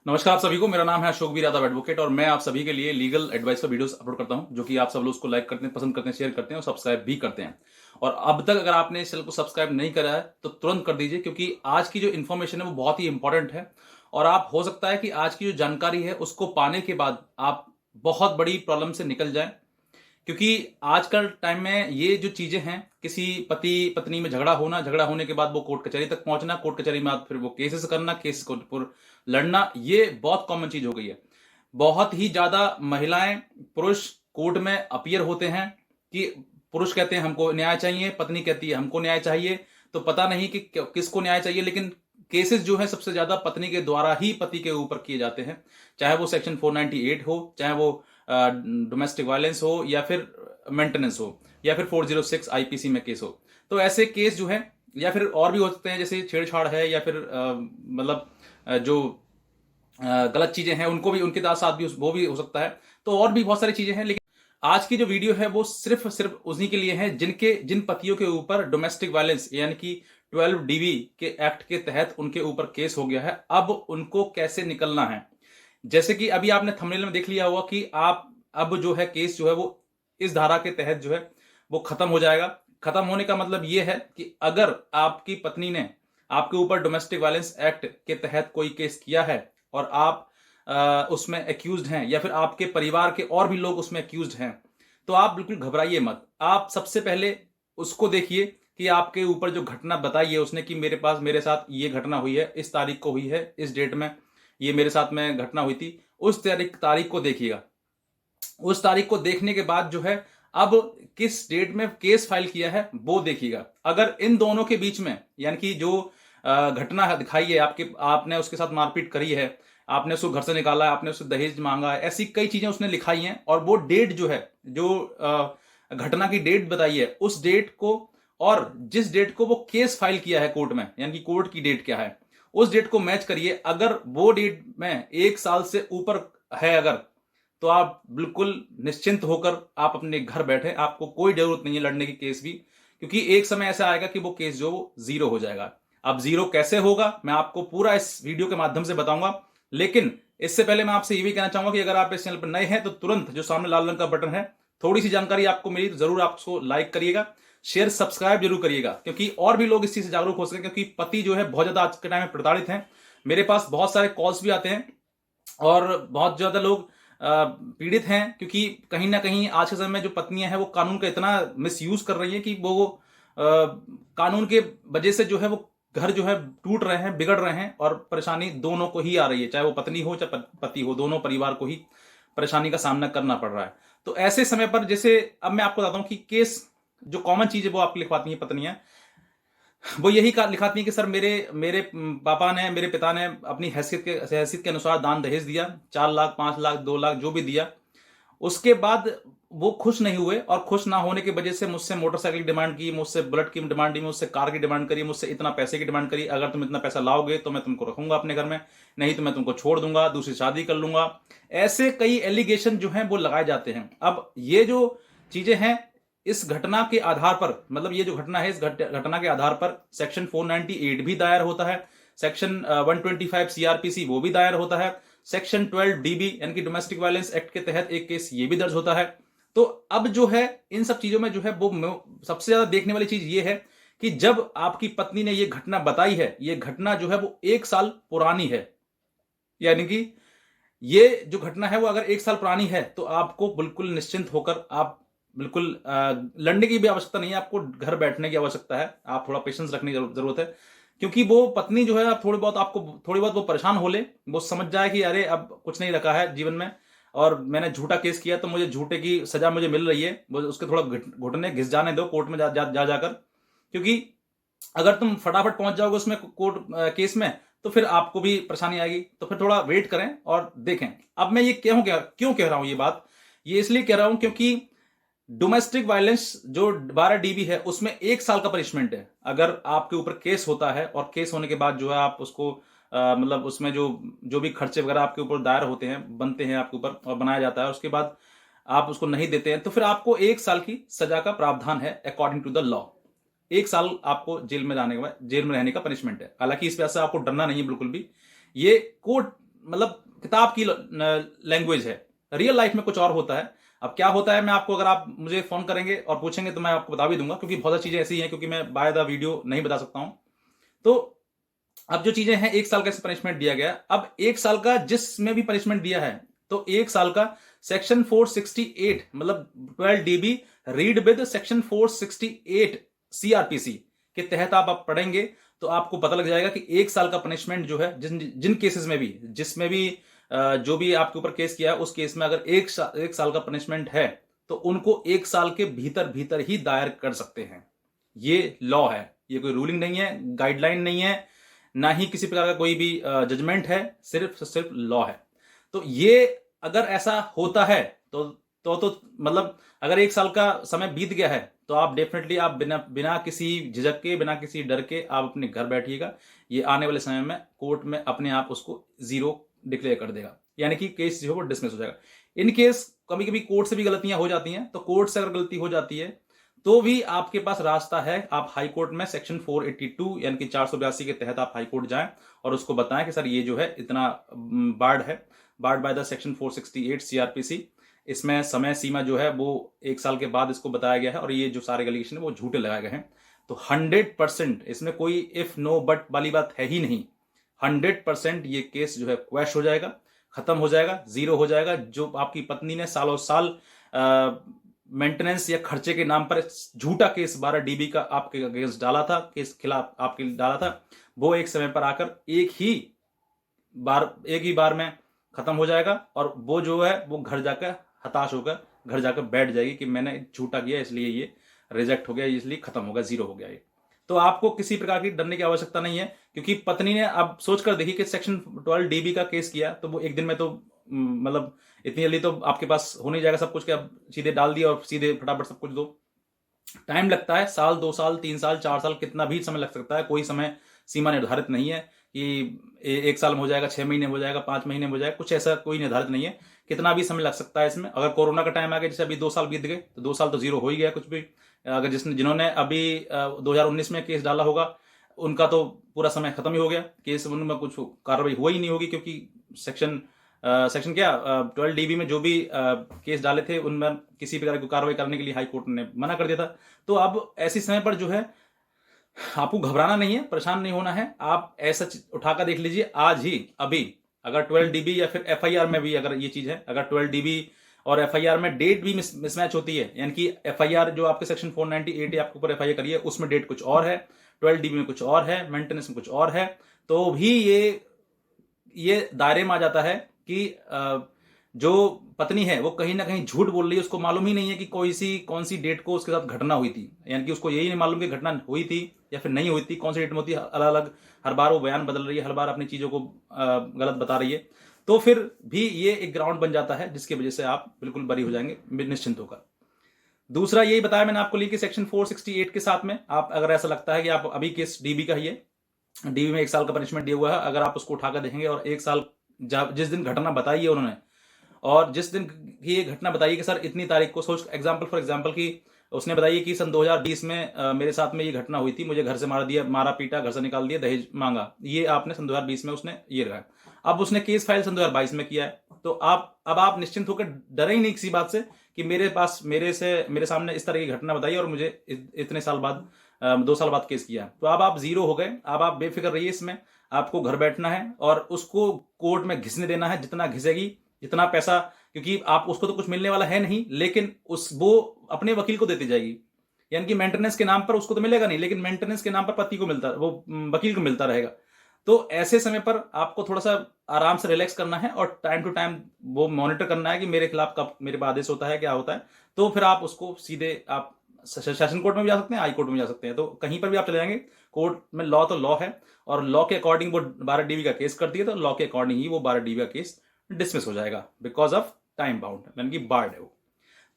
नमस्कार आप सभी को। मेरा नाम है अशोकवीर यादव एडवोकेट और मैं आप सभी के लिए लीगल एडवाइस पर वीडियोस अपलोड करता हूं, जो कि आप सब लोग उसको लाइक करते हैं, पसंद करते हैं, शेयर करते हैं और सब्सक्राइब भी करते हैं। और अब तक अगर आपने इस चैनल को सब्सक्राइब नहीं करा है तो तुरंत कर दीजिए, क्योंकि आज की जो इन्फॉर्मेशन है वो बहुत ही इंपॉर्टेंट है। और आप हो सकता है कि आज की जो जानकारी है उसको पाने के बाद आप बहुत बड़ी प्रॉब्लम से निकल जाए, क्योंकि आजकल टाइम में ये जो चीजें हैं, किसी पति पत्नी में झगड़ा होना, झगड़ा होने के बाद वो कोर्ट कचहरी तक पहुंचना, कोर्ट कचहरी में बाद फिर वो केसेस करना, केस को पर लड़ना, ये बहुत कॉमन चीज हो गई है। बहुत ही ज्यादा महिलाएं, पुरुष कोर्ट में अपीयर होते हैं कि पुरुष कहते हैं हमको न्याय चाहिए, पत्नी कहती है हमको न्याय चाहिए। तो पता नहीं कि किसको न्याय चाहिए, लेकिन केसेस जो है सबसे ज्यादा पत्नी के द्वारा ही पति के ऊपर किए जाते हैं। चाहे वो सेक्शन 498 हो, चाहे वो डोमेस्टिक वायलेंस हो, या फिर मेंटेनेंस हो, या फिर 406 आईपीसी में केस हो। तो ऐसे केस जो है, या फिर और भी हो सकते हैं, जैसे छेड़छाड़ है, या फिर मतलब जो गलत चीजें हैं उनको भी, उनके साथ भी वो भी हो सकता है। तो और भी बहुत सारी चीजें हैं, लेकिन आज की जो वीडियो है वो सिर्फ सिर्फ उन्हीं के लिए है जिन पतियों के ऊपर डोमेस्टिक वायलेंस यानी कि 12 डीवी के एक्ट के तहत उनके ऊपर केस हो गया है। अब उनको कैसे निकलना है, जैसे कि अभी आपने थंबनेल में देख लिया होगा कि आप अब जो है केस जो है वो इस धारा के तहत जो है वो खत्म हो जाएगा। खत्म होने का मतलब ये है कि अगर आपकी पत्नी ने आपके ऊपर डोमेस्टिक वायलेंस एक्ट के तहत कोई केस किया है और आप उसमें एक्यूज्ड हैं, या फिर आपके परिवार के और भी लोग उसमें एक्यूज्ड हैं, तो आप बिल्कुल घबराइए मत। आप सबसे पहले उसको देखिए कि आपके ऊपर जो घटना बताई है उसने, कि मेरे साथ ये घटना हुई है, इस तारीख को हुई है, इस डेट में ये मेरे साथ में घटना हुई थी, उस तारीख को देखिएगा। उस तारीख को देखने के बाद जो है अब किस डेट में केस फाइल किया है वो देखिएगा। अगर इन दोनों के बीच में, यानी कि जो घटना दिखाई है, आपने उसके साथ मारपीट करी है, आपने उसको घर से निकाला है, आपने उससे दहेज मांगा है, ऐसी कई चीजें उसने लिखाई हैं, और वो डेट जो है, जो घटना की डेट बताई है, उस डेट को और जिस डेट को वो केस फाइल किया है कोर्ट में, यानी कि कोर्ट की डेट क्या है, उस डेट को मैच करिए। अगर वो डेट में 1 साल से ऊपर है अगर, तो आप बिल्कुल निश्चिंत होकर आप अपने घर बैठे, आपको कोई जरूरत नहीं है लड़ने की केस भी, क्योंकि एक समय ऐसा आएगा कि वो केस जो वो जीरो हो जाएगा। अब जीरो कैसे होगा मैं आपको पूरा इस वीडियो के माध्यम से बताऊंगा, लेकिन इससे पहले मैं आपसे ये भी कहना चाहूंगा कि अगर आप इस चैनल पर नए हैं तो तुरंत जो सामने लाल रंग का बटन है, थोड़ी सी जानकारी आपको मिली तो जरूर आप उसको लाइक करिएगा, शेयर सब्सक्राइब जरूर करिएगा, क्योंकि और भी लोग इस चीज से जागरूक हो सके। क्योंकि पति जो है बहुत ज्यादा आज के टाइम में प्रताड़ित हैं। मेरे पास बहुत सारे कॉल्स भी आते हैं और बहुत ज्यादा लोग पीड़ित हैं, क्योंकि कहीं ना कहीं आज के समय में जो पत्नियां हैं वो कानून का इतना मिसयूज कर रही हैं कि वो कानून के वजह से जो है वो घर जो है टूट रहे हैं, बिगड़ रहे हैं, और परेशानी दोनों को ही आ रही है, चाहे वो पत्नी हो चाहे पति हो, दोनों परिवार को ही परेशानी का सामना करना पड़ रहा है। तो ऐसे समय पर, जैसे अब मैं आपको बताता हूं कि केस जो कॉमन चीज है वो आपकी लिखवाती हैं पत्नियां, वो यही लिखाती हैं कि सर मेरे मेरे मेरे पिता ने अपनी हैसियत के अनुसार दान दहेज दिया, 4 लाख, 5 लाख, 2 लाख, जो भी दिया। उसके बाद वो खुश नहीं हुए, और खुश ना होने की वजह से मुझसे मोटरसाइकिल की डिमांड की, मुझसे बुलेट की डिमांड की, मुझसे कार की डिमांड करी, मुझसे इतना पैसे की डिमांड करी, अगर तुम इतना पैसा लाओगे तो मैं तुमको रखूंगा अपने घर में, नहीं तो मैं तुमको छोड़ दूंगा, दूसरी शादी कर लूंगा। ऐसे कई एलिगेशन जो हैं वो लगाए जाते हैं। अब ये जो चीजें हैं, इस घटना के आधार पर, मतलब ये जो घटना है, इस घटना के आधार पर सेक्शन 498 भी दायर होता है, सेक्शन 125 सीआरपीसी वो भी दायर होता है, सेक्शन 12 डीबी यानी कि डोमेस्टिक वायलेंस एक्ट के तहत एक केस ये भी दर्ज होता है। तो अब जो है इन सब चीजों में जो है वो सबसे ज्यादा देखने वाली चीज ये है कि जब आपकी पत्नी ने ये घटना बताई है, ये घटना जो है वो 1 साल पुरानी है, यानी कि ये जो घटना है वो अगर 1 साल पुरानी है तो आपको बिल्कुल निश्चिंत होकर, आप बिल्कुल लड़ने की भी आवश्यकता नहीं है, आपको घर बैठने की आवश्यकता है। आप थोड़ा पेशेंस रखने की जरूरत है, क्योंकि वो पत्नी जो है आप थोड़ी बहुत वो परेशान हो ले, वो समझ जाए कि अरे अब कुछ नहीं रखा है जीवन में, और मैंने झूठा केस किया तो मुझे झूठे की सजा मुझे मिल रही है, वो उसके थोड़ा घुटने घिस जाने दो कोर्ट में जाकर। क्योंकि अगर तुम फटाफट पहुंच जाओगे उसमें कोर्ट केस में, तो फिर आपको भी परेशानी आएगी। तो फिर थोड़ा वेट करें और देखें। अब मैं ये क्यों कह रहा हूं ये बात, ये इसलिए कह रहा हूं क्योंकि डोमेस्टिक वायलेंस जो 12 डीबी है उसमें 1 साल का पनिशमेंट है। अगर आपके ऊपर केस होता है और केस होने के बाद जो है आप उसको मतलब उसमें जो जो भी खर्चे वगैरह आपके ऊपर दायर होते हैं, बनते हैं आपके ऊपर और बनाया जाता है, उसके बाद आप उसको नहीं देते हैं, तो फिर आपको 1 साल की सजा का प्रावधान है अकॉर्डिंग टू द लॉ। 1 साल आपको जेल में रहने का पनिशमेंट है। हालांकि इस वजह से आपको डरना नहीं है बिल्कुल भी। ये कोर्ट मतलब किताब की लैंग्वेज है, रियल लाइफ में कुछ और होता है। अब क्या होता है, मैं आपको, अगर आप मुझे फोन करेंगे और पूछेंगे तो मैं आपको बता भी दूंगा, क्योंकि बहुत सारी चीजें ऐसी हैं, क्योंकि मैं बाय द वीडियो नहीं बता सकता हूं। तो अब जो चीजें हैं, 1 साल का पनिशमेंट दिया गया। अब 1 साल का जिसमें भी पनिशमेंट दिया है, तो 1 साल का सेक्शन 468 मतलब 12 DB read with section 468 CRPC के तहत आप पढ़ेंगे तो आपको पता लग जाएगा कि 1 साल का पनिशमेंट जो है, जिन केसेस में भी, जिसमें भी जो भी आपके ऊपर केस किया है, उस केस में अगर 1 साल का पनिशमेंट है तो उनको 1 साल के भीतर भीतर ही दायर कर सकते हैं। ये लॉ है, ये कोई रूलिंग नहीं है, गाइडलाइन नहीं है, ना ही किसी प्रकार का कोई भी जजमेंट है, सिर्फ लॉ है। तो ये अगर ऐसा होता है तो मतलब अगर 1 साल का समय बीत गया है तो आप डेफिनेटली आप बिना किसी झिझक के, बिना किसी डर के आप अपने घर बैठिएगा। ये आने वाले समय में कोर्ट में अपने आप उसको 0 डिक्लेयर कर देगा, यानी कि केस जो है वो डिसमिस हो जाएगा। इन केस कभी कभी कोर्ट से भी गलतियां हो जाती हैं, तो कोर्ट से अगर गलती हो जाती है तो भी आपके पास रास्ता है, आप हाई कोर्ट में सेक्शन 482 यानी कि 482 के तहत आप हाई कोर्ट जाएं और उसको बताएं कि सर ये जो है इतना बार्ड है, barred by the section 468 CRPC। इसमें समय सीमा जो है वो 1 साल के बाद इसको बताया गया है और ये जो सारे एलिगेशन है वो झूठे लगाए गए हैं। तो 100% इसमें कोई इफ नो बट वाली बात है ही नहीं। 100% ये केस जो है क्वैश हो जाएगा, खत्म हो जाएगा, 0 हो जाएगा। जो आपकी पत्नी ने सालों साल मेंटेनेंस या खर्चे के नाम पर झूठा केस 12 DB का आपके अगेंस्ट डाला था, केस खिलाफ आपके डाला था, वो एक समय पर आकर एक ही बार में खत्म हो जाएगा और वो जो है वो घर जाकर हताश होकर घर जाकर बैठ जाएगी कि मैंने झूठा किया इसलिए ये रिजेक्ट हो गया, इसलिए खत्म हो गया, 0 हो गया ये। तो आपको किसी प्रकार की डरने की आवश्यकता नहीं है, क्योंकि पत्नी ने अब सोचकर देखी कि सेक्शन 12 DB का केस किया तो वो एक दिन में तो मतलब इतनी जल्दी तो आपके पास हो नहीं जाएगा सब कुछ कि आप सीधे डाल दिया और सीधे फटाफट सब कुछ दो। टाइम लगता है, 1 साल 2 साल 3 साल 4 साल कितना भी समय लग सकता है, कोई समय सीमा निर्धारित नहीं है कि 1 साल में हो जाएगा, 6 महीने में हो जाएगा, 5 महीने में हो जाएगा, कुछ ऐसा कोई निर्धारित नहीं है। कितना भी समय लग सकता है इसमें। अगर कोरोना का टाइम आ गया, जैसे अभी 2 साल बीत गए तो 2 साल तो 0 हो ही गया कुछ भी। अगर जिन्होंने अभी 2019 में केस डाला होगा उनका तो पूरा समय खत्म ही हो गया, केस उनमें कुछ कार्रवाई हुई ही नहीं होगी, क्योंकि सेक्शन 12 DB में जो भी केस डाले थे उनमें किसी प्रकार की कार्रवाई करने के लिए हाई कोर्ट ने मना कर दिया था। तो अब ऐसे समय पर जो है आपको घबराना नहीं है, परेशान नहीं होना है। आप ऐसा उठाकर देख लीजिए आज ही, अभी अगर 12 DB या फिर FIR में भी अगर ये चीज है, अगर 12 DB और FIR में डेट भी मिसमैच होती है, यानी कि FIR जो आपके सेक्शन 498 आपके ऊपर FIR करी है उसमें डेट कुछ और है, 12 DB में कुछ और है, मेंटेनेंस में कुछ और है, तो भी ये दायरे में आ जाता है कि जो पत्नी है वो कहीं ना कहीं झूठ बोल रही है, उसको मालूम ही नहीं है कि कौन सी डेट को उसके साथ घटना हुई थी, यानी कि उसको यही नहीं मालूम कि घटना हुई थी या फिर नहीं हुई थी, कौन सी डेट में होती है, अलग अलग हर बार वो बयान बदल रही है, हर बार अपनी चीजों को गलत बता रही है। तो फिर भी ये एक ग्राउंड बन जाता है जिसकी वजह से आप बिल्कुल बरी हो जाएंगे निश्चिंत होकर। दूसरा यही बताया मैंने आपको लिए कि सेक्शन 468 के साथ में आप अगर ऐसा लगता है कि आप अभी केस DB का ही है, DB में 1 साल का पनिशमेंट दिया हुआ है, अगर आप उसको उठाकर देखेंगे और 1 साल जिस दिन घटना बताई है उन्होंने और जिस दिन की ये घटना बताई कि सर इतनी तारीख को, सोच फॉर एग्जांपल कि उसने बताई कि सन 2020 में मेरे साथ में ये घटना हुई थी, मुझे घर से मारा पीटा, घर से निकाल दिया, दहेज मांगा, ये आपने सन 2020 में उसने ये रहा। अब उसने केस फाइल सन 2022 में किया है, तो अब आप निश्चिंत होकर डरे ही नहीं किसी बात से कि मेरे सामने इस तरह की घटना बताई और मुझे इतने साल बाद 2 साल बाद केस किया। तो अब आप 0 हो गए, अब आप बेफिक्र रहिए, इसमें आपको घर बैठना है और उसको कोर्ट में घिसने देना है, जितना घिसेगी, जितना पैसा, क्योंकि आप उसको तो कुछ मिलने वाला है नहीं, लेकिन वो अपने वकील को देती जाएगी, यानी कि मेंटेनेंस के नाम पर उसको तो मिलेगा नहीं, लेकिन मेंटेनेंस के नाम पर पति को मिलता, वो वकील को मिलता रहेगा। तो ऐसे समय पर आपको थोड़ा सा आराम से रिलैक्स करना है और टाइम टू टाइम वो मॉनिटर करना है कि मेरे खिलाफ कब मेरे पर आदेश होता है, क्या होता है। तो फिर आप उसको सीधे आप सेशन कोर्ट में भी जा सकते हैं, हाई कोर्ट में जा सकते हैं, तो कहीं पर भी आप चले जाएंगे। कोर्ट में लॉ तो लॉ है और लॉ के अकॉर्डिंग वो 12 DB का केस करती है, तो लॉ के अकॉर्डिंग ही वो 12 DB का केस डिसमिस हो जाएगा बिकॉज ऑफ टाइम बाउंड, यानी कि बार्ड है वो।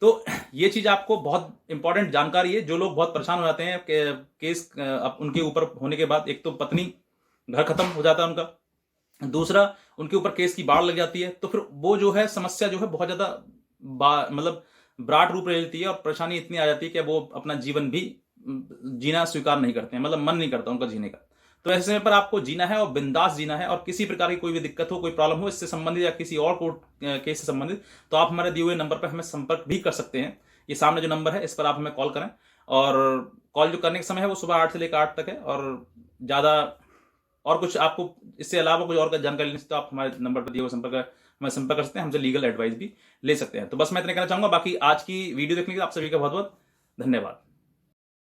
तो ये चीज आपको बहुत इंपॉर्टेंट जानकारी है। जो लोग बहुत परेशान हो जाते हैं केस उनके ऊपर होने के बाद, एक तो पत्नी घर खत्म हो जाता है उनका, दूसरा उनके ऊपर केस की बाढ़ लग जाती है, तो फिर वो जो है समस्या जो है बहुत ज्यादा मतलब ब्राट रूप ले लेती है और परेशानी इतनी आ जाती है कि वो अपना जीवन भी जीना स्वीकार नहीं करते हैं, मतलब मन नहीं करता उनका जीने का। तो ऐसे समय पर आपको जीना है और बिंदास जीना है, और किसी प्रकार की कोई भी दिक्कत हो, कोई प्रॉब्लम हो इससे संबंधित या किसी और कोर्ट केस से संबंधित, तो आप हमारे दिए हुए नंबर पर हमें संपर्क भी कर सकते हैं। ये सामने जो नंबर है इस पर आप हमें कॉल करें, और कॉल जो करने का समय है वो सुबह 8 से लेकर 8 तक है। और ज़्यादा और कुछ आपको इससे अलावा कोई और जानकारी लेनी तो आप हमारे नंबर पर दिए हुए हमें संपर्क कर सकते हैं, हमसे लीगल एडवाइस भी ले सकते हैं। तो बस मैं इतना कहना चाहूँगा। बाकी आज की वीडियो देखने के लिए आप सभी का बहुत बहुत धन्यवाद।